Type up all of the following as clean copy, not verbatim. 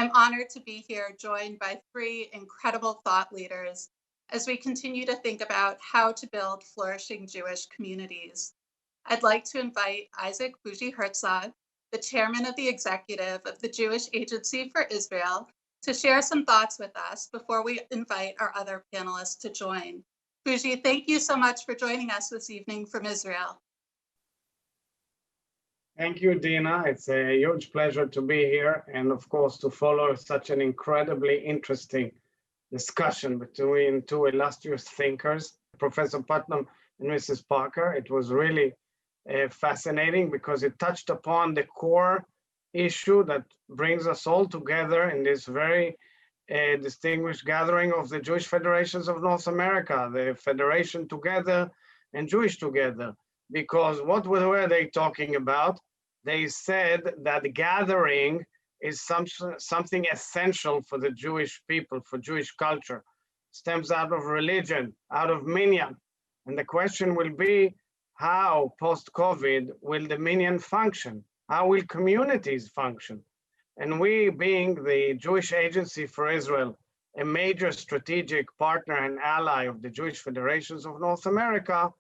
I'm honored to be here, joined by three incredible thought leaders as we continue to think about how to build flourishing Jewish communities. I'd like to invite Isaac Bougie Herzog, the chairman of the executive of the Jewish Agency for Israel, to share some thoughts with us before we invite our other panelists to join. Bougie, thank you so much for joining us this evening from Israel. Thank you, Dena. It's a huge pleasure to be here and, of course, to follow such an incredibly interesting discussion between two illustrious thinkers, Professor Putnam and Mrs. Parker. It was really fascinating because it touched upon the core issue that brings us all together in this very distinguished gathering of the Jewish Federations of North America, the Federation Together and Jewish Together. Because what were they talking about? They said that gathering is something essential for the Jewish people, for Jewish culture. Stems out of religion, out of minyan. And the question will be, how post-COVID will the minyan function? How will communities function? And we, being the Jewish Agency for Israel, a major strategic partner and ally of the Jewish Federations of North America,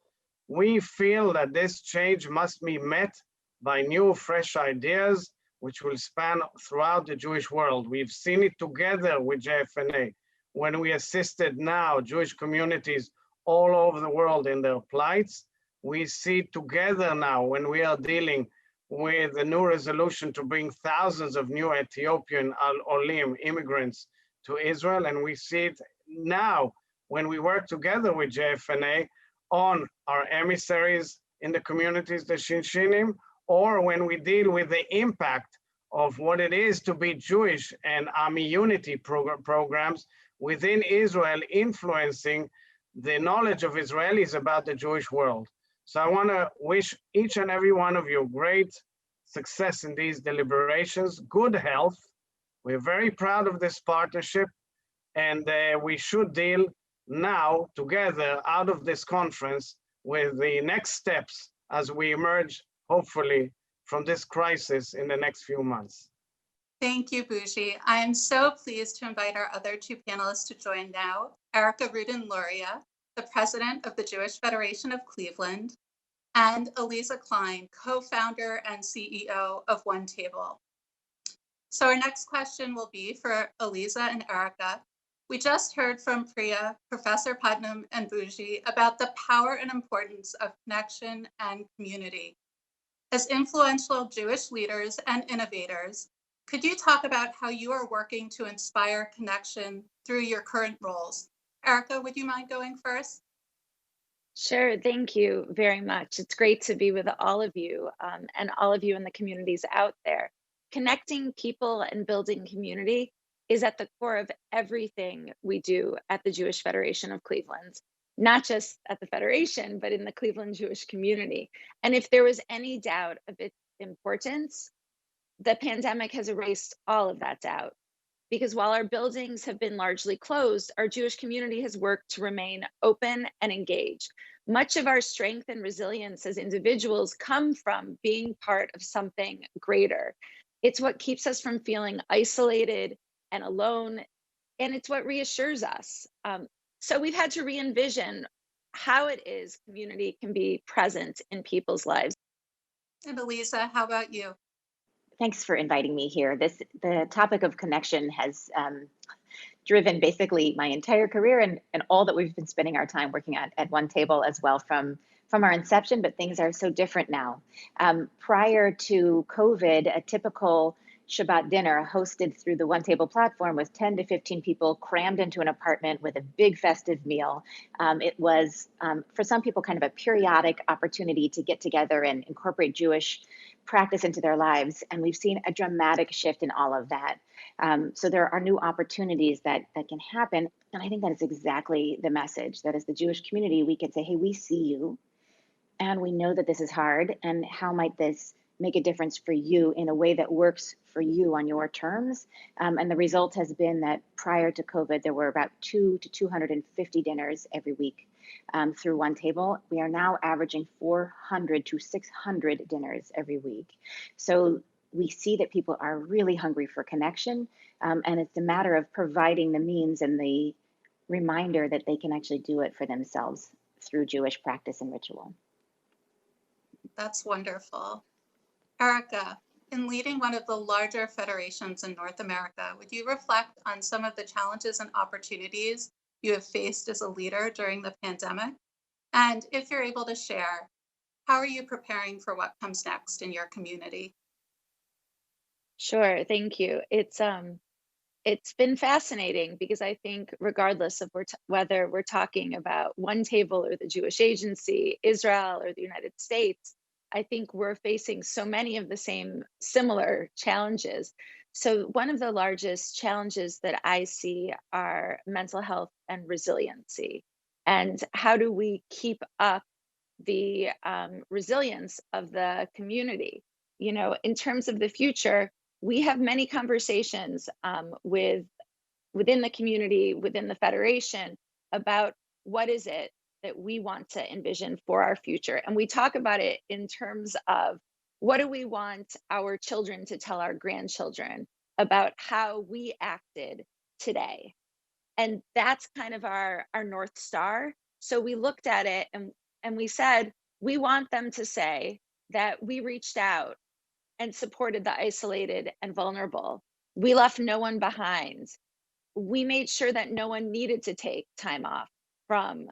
we feel that this change must be met by new, fresh ideas, which will span throughout the Jewish world. We've seen it together with JFNA when we assisted now Jewish communities all over the world in their plights. We see it together now when we are dealing with a new resolution to bring thousands of new Ethiopian Olim immigrants to Israel. And we see it now when we work together with JFNA on our emissaries in the communities, the Shinshinim, or when we deal with the impact of what it is to be Jewish and Ami Unity programs within Israel, influencing the knowledge of Israelis about the Jewish world. So I want to wish each and every one of you great success in these deliberations, good health. We're very proud of this partnership, and we should deal now together out of this conference with the next steps as we emerge, hopefully, from this crisis in the next few months. Thank you, Bougie. I am so pleased to invite our other two panelists to join now. Erika Rudin-Luria, the president of the Jewish Federation of Cleveland, and Aliza Kline, co-founder and CEO of OneTable. So our next question will be for Aliza and Erika. We just heard from Priya, Professor Putnam, and Bougie about the power and importance of connection and community. As influential Jewish leaders and innovators, could you talk about how you are working to inspire connection through your current roles? Erika, would you mind going first? Sure, thank you very much. It's great to be with all of you and all of you in the communities out there. Connecting people and building community is at the core of everything we do at the Jewish Federation of Cleveland, not just at the Federation, but in the Cleveland Jewish community. And if there was any doubt of its importance, the pandemic has erased all of that doubt. Because while our buildings have been largely closed, our Jewish community has worked to remain open and engaged. Much of our strength and resilience as individuals come from being part of something greater. It's what keeps us from feeling isolated and alone, and it's what reassures us. So we've had to re-envision how it is community can be present in people's lives. And Aliza, how about you? Thanks for inviting me here. The topic of connection has driven basically my entire career and all that we've been spending our time working at OneTable as well from our inception, but things are so different now. Prior to COVID, a typical Shabbat dinner hosted through the OneTable platform with 10 to 15 people crammed into an apartment with a big festive meal. It was, for some people, kind of a periodic opportunity to get together and incorporate Jewish practice into their lives. And we've seen a dramatic shift in all of that. So there are new opportunities that can happen. And I think that is exactly the message, that as the Jewish community, we can say, hey, we see you and we know that this is hard. And how might this make a difference for you in a way that works for you on your terms? And the result has been that prior to COVID, there were about 200 to 250 dinners every week through OneTable. We are now averaging 400 to 600 dinners every week. So we see that people are really hungry for connection, and it's a matter of providing the means and the reminder that they can actually do it for themselves through Jewish practice and ritual. That's wonderful. Erika, in leading one of the larger federations in North America, would you reflect on some of the challenges and opportunities you have faced as a leader during the pandemic? And if you're able to share, how are you preparing for what comes next in your community? Sure, thank you. It's been fascinating because I think regardless of whether we're talking about OneTable or the Jewish Agency, Israel or the United States, I think we're facing so many of the same similar challenges. So one of the largest challenges that I see are mental health and resiliency. And how do we keep up the resilience of the community? You know, in terms of the future, we have many conversations within the community, within the federation, about what is it that we want to envision for our future. And we talk about it in terms of what do we want our children to tell our grandchildren about how we acted today. And that's kind of our North Star. So we looked at it and we said, we want them to say that we reached out and supported the isolated and vulnerable. We left no one behind. We made sure that no one needed to take time off from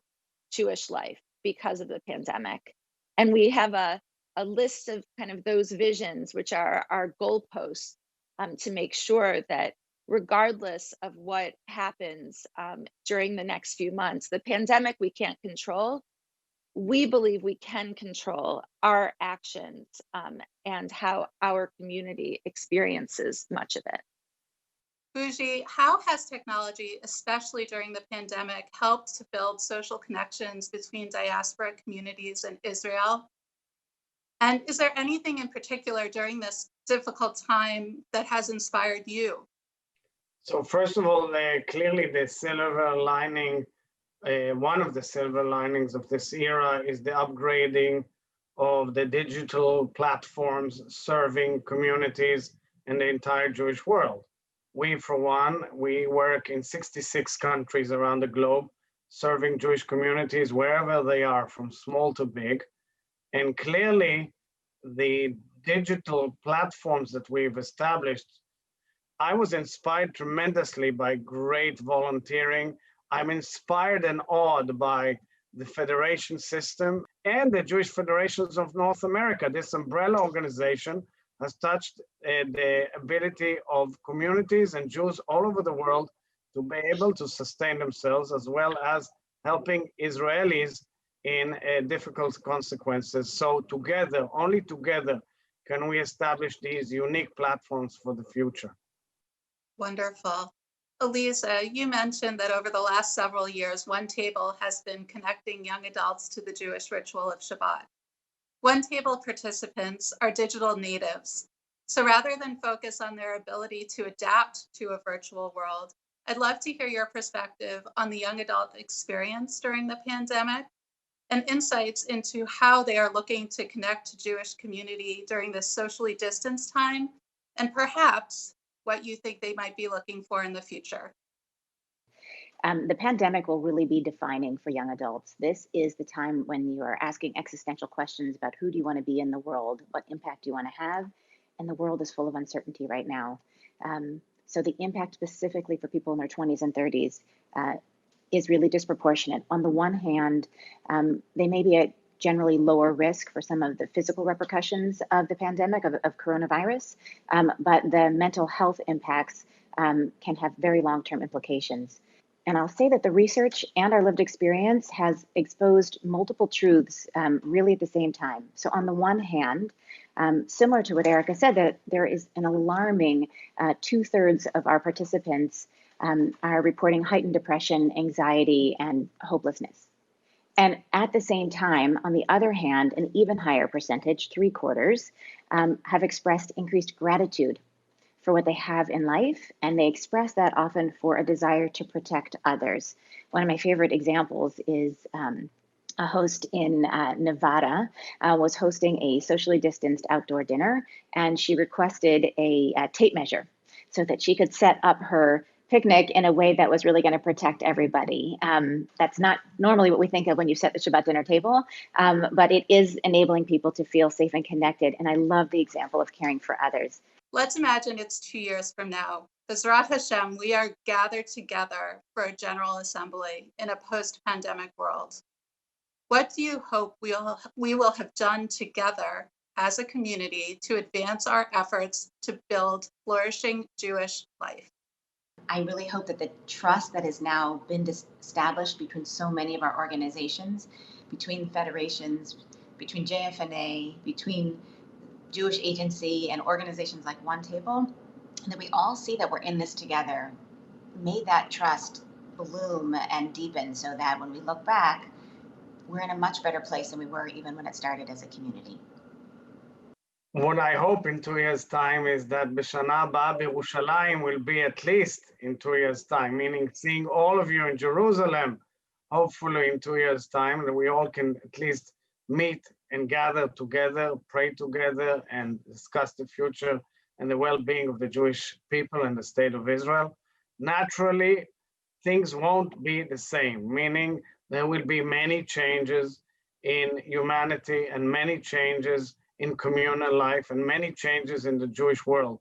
Jewish life because of the pandemic. And we have a list of kind of those visions, which are our goalposts, to make sure that regardless of what happens during the next few months, the pandemic we can't control, we believe we can control our actions and how our community experiences much of it. Bougie, how has technology, especially during the pandemic, helped to build social connections between diaspora communities and Israel? And is there anything in particular during this difficult time that has inspired you? So first of all, clearly the silver lining, one of the silver linings of this era is the upgrading of the digital platforms serving communities in the entire Jewish world. We, for one, we work in 66 countries around the globe, serving Jewish communities wherever they are, from small to big. And clearly, the digital platforms that we've established, I was inspired tremendously by great volunteering. I'm inspired and awed by the federation system and the Jewish Federations of North America. This umbrella organization has touched the ability of communities and Jews all over the world to be able to sustain themselves, as well as helping Israelis in difficult consequences. So together, only together, can we establish these unique platforms for the future. Wonderful. Aliza, you mentioned that over the last several years, OneTable has been connecting young adults to the Jewish ritual of Shabbat. OneTable participants are digital natives. So rather than focus on their ability to adapt to a virtual world, I'd love to hear your perspective on the young adult experience during the pandemic and insights into how they are looking to connect to Jewish community during this socially distanced time, and perhaps what you think they might be looking for in the future. The pandemic will really be defining for young adults. This is the time when you are asking existential questions about who do you want to be in the world, what impact do you want to have, and the world is full of uncertainty right now. So the impact specifically for people in their 20s and 30s is really disproportionate. On the one hand, they may be at generally lower risk for some of the physical repercussions of the pandemic, of coronavirus, but the mental health impacts can have very long-term implications. And I'll say that the research and our lived experience has exposed multiple truths really at the same time. So on the one hand, similar to what Erika said, that there is an alarming 2/3 of our participants are reporting heightened depression, anxiety, and hopelessness. And at the same time, on the other hand, an even higher percentage, 3/4, have expressed increased gratitude for what they have in life, and they express that often for a desire to protect others. One of my favorite examples is a host in Nevada, was hosting a socially distanced outdoor dinner, and she requested a tape measure so that she could set up her picnic in a way that was really going to protect everybody. That's not normally what we think of when you set the Shabbat dinner table, but it is enabling people to feel safe and connected. And I love the example of caring for others. Let's imagine it's 2 years from now. B'ezrat Hashem, we are gathered together for a General Assembly in a post-pandemic world. What do you hope we will have done together as a community to advance our efforts to build flourishing Jewish life? I really hope that the trust that has now been established between so many of our organizations, between federations, between JFNA, between Jewish Agency and organizations like OneTable, that we all see that we're in this together, made that trust bloom and deepen so that when we look back, we're in a much better place than we were even when it started as a community. What I hope in 2 years' time is that B'Shana Haba B'Yerushalayim will be at least in 2 years' time, meaning seeing all of you in Jerusalem, hopefully in 2 years' time, that we all can at least meet and gather together, pray together, and discuss the future and the well-being of the Jewish people and the state of Israel. Naturally, things won't be the same, meaning there will be many changes in humanity and many changes in communal life and many changes in the Jewish world.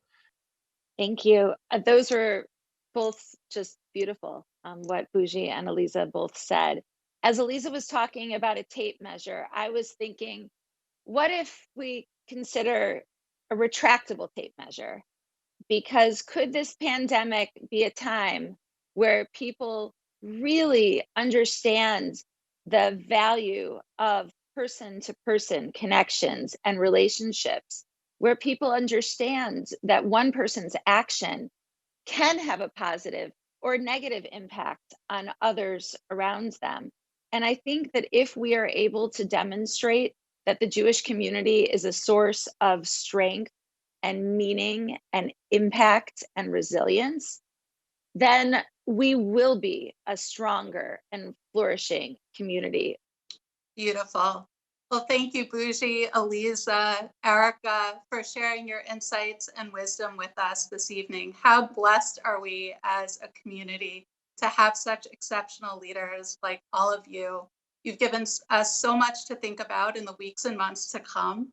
Thank you. Those were both just beautiful, what Bougie and Aliza both said. As Aliza was talking about a tape measure, I was thinking, what if we consider a retractable tape measure? Because could this pandemic be a time where people really understand the value of person-to-person connections and relationships, where people understand that one person's action can have a positive or negative impact on others around them? And I think that if we are able to demonstrate that the Jewish community is a source of strength and meaning and impact and resilience, then we will be a stronger and flourishing community. Beautiful. Well, thank you, Bougie, Aliza, Erika, for sharing your insights and wisdom with us this evening. How blessed are we as a community to have such exceptional leaders like all of you. You've given us so much to think about in the weeks and months to come.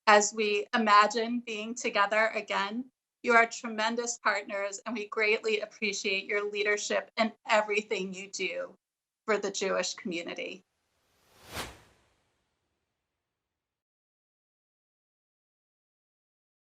As we imagine being together again, you are tremendous partners, and we greatly appreciate your leadership and everything you do for the Jewish community.